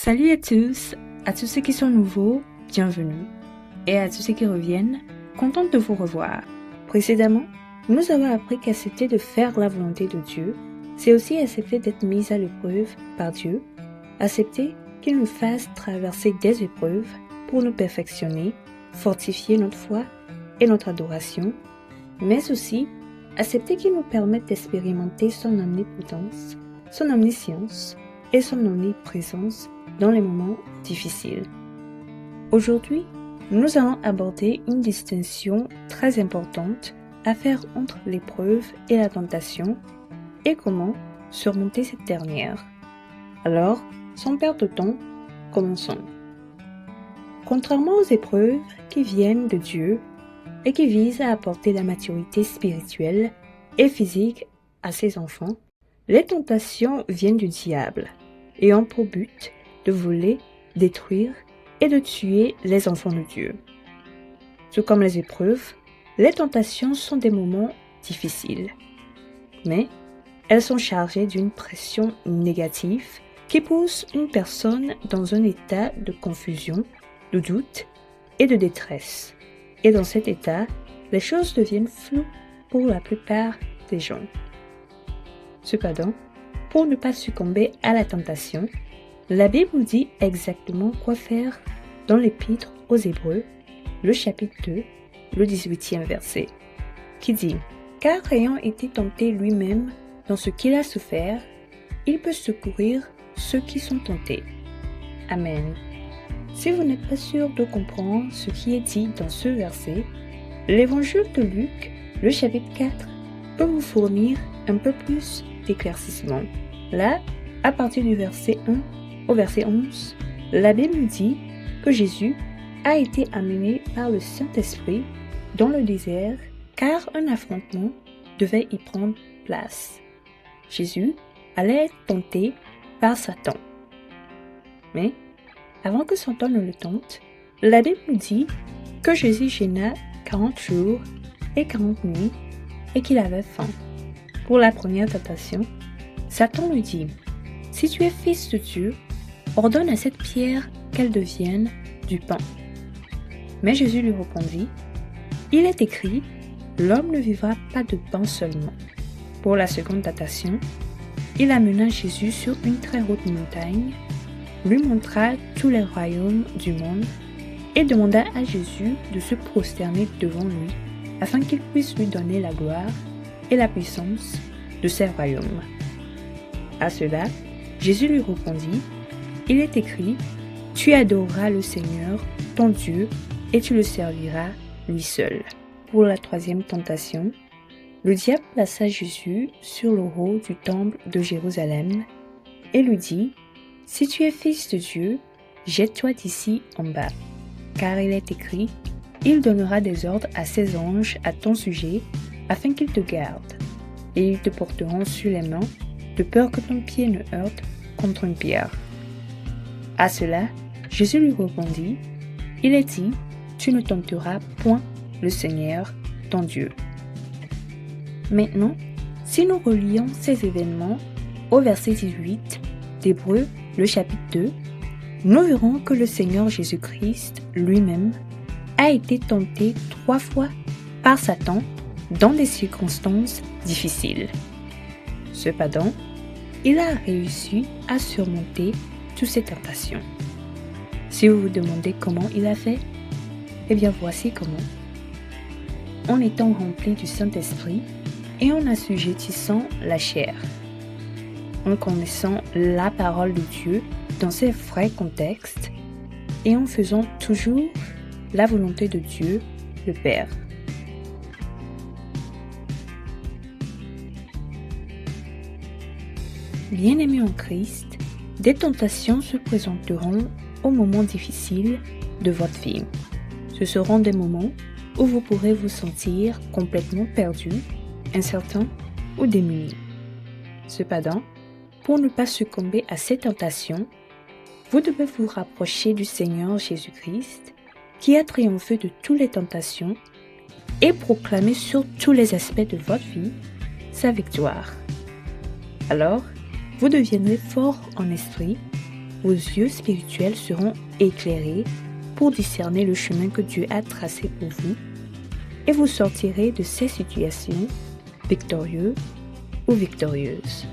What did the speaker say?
Salut à tous ceux qui sont nouveaux, bienvenue. Et à tous ceux qui reviennent, contente de vous revoir. Précédemment, nous avons appris qu'accepter de faire la volonté de Dieu, c'est aussi accepter d'être mis à l'épreuve par Dieu, accepter qu'il nous fasse traverser des épreuves pour nous perfectionner, fortifier notre foi et notre adoration, mais aussi accepter qu'il nous permette d'expérimenter son omnipotence, son omniscience et son omniprésence dans les moments difficiles. Aujourd'hui, nous allons aborder une distinction très importante à faire entre l'épreuve et la tentation et comment surmonter cette dernière. Alors, sans perdre de temps, commençons. Contrairement aux épreuves qui viennent de Dieu et qui visent à apporter la maturité spirituelle et physique à ses enfants, les tentations viennent du diable et ont pour but de voler, détruire et de tuer les enfants de Dieu. Tout comme les épreuves, les tentations sont des moments difficiles, mais elles sont chargées d'une pression négative qui pousse une personne dans un état de confusion, de doute et de détresse. Et dans cet état, les choses deviennent floues pour la plupart des gens. Cependant, pour ne pas succomber à la tentation, la Bible nous dit exactement quoi faire dans l'Épître aux Hébreux, le chapitre 2, le 18e verset, qui dit « Car ayant été tenté lui-même dans ce qu'il a souffert, il peut secourir ceux qui sont tentés. » Amen. Si vous n'êtes pas sûr de comprendre ce qui est dit dans ce verset, l'Évangile de Luc, le chapitre 4, peut vous fournir un peu plus d'éclaircissement. Là, à partir du verset 1 au verset 11, la Bible nous dit que Jésus a été amené par le Saint-Esprit dans le désert car un affrontement devait y prendre place. Jésus allait être tenté par Satan. Mais, avant que Satan ne le tente, la Bible nous dit que Jésus jeûna 40 jours et 40 nuits et qu'il avait faim. Pour la première tentation, Satan lui dit « Si tu es fils de Dieu, ordonne à cette pierre qu'elle devienne du pain. » Mais Jésus lui répondit « Il est écrit, l'homme ne vivra pas de pain seulement. » Pour la seconde tentation, il amena Jésus sur une très haute montagne, lui montra tous les royaumes du monde et demanda à Jésus de se prosterner devant lui afin qu'il puisse lui donner la gloire et la puissance de ses royaumes. À cela, Jésus lui répondit « Il est écrit, tu adoreras le Seigneur, ton Dieu, et tu le serviras lui seul. » Pour la troisième tentation, le diable plaça Jésus sur le haut du temple de Jérusalem et lui dit « Si tu es fils de Dieu, jette-toi d'ici en bas, car il est écrit, il donnera des ordres à ses anges à ton sujet, afin qu'ils te gardent, et ils te porteront sur les mains, de peur que ton pied ne heurte contre une pierre. » À cela, Jésus lui répondit, « Il est dit, tu ne tenteras point le Seigneur, ton Dieu. » Maintenant, si nous relions ces événements au verset 18 d'Hébreux, le chapitre 2, nous verrons que le Seigneur Jésus-Christ lui-même a été tenté 3 fois par Satan dans des circonstances difficiles. Cependant, il a réussi à surmonter toutes ces tentations. Si vous vous demandez comment il a fait, eh bien voici comment. En étant rempli du Saint-Esprit et en assujettissant la chair, en connaissant la parole de Dieu dans ses vrais contextes et en faisant toujours la volonté de Dieu, le Père. Bien-aimés en Christ, des tentations se présenteront aux moments difficiles de votre vie. Ce seront des moments où vous pourrez vous sentir complètement perdu, incertain ou démuni. Cependant, pour ne pas succomber à ces tentations, vous devez vous rapprocher du Seigneur Jésus-Christ qui a triomphé de toutes les tentations et proclamer sur tous les aspects de votre vie sa victoire. Alors, vous deviendrez fort en esprit, vos yeux spirituels seront éclairés pour discerner le chemin que Dieu a tracé pour vous et vous sortirez de ces situations victorieux ou victorieuses.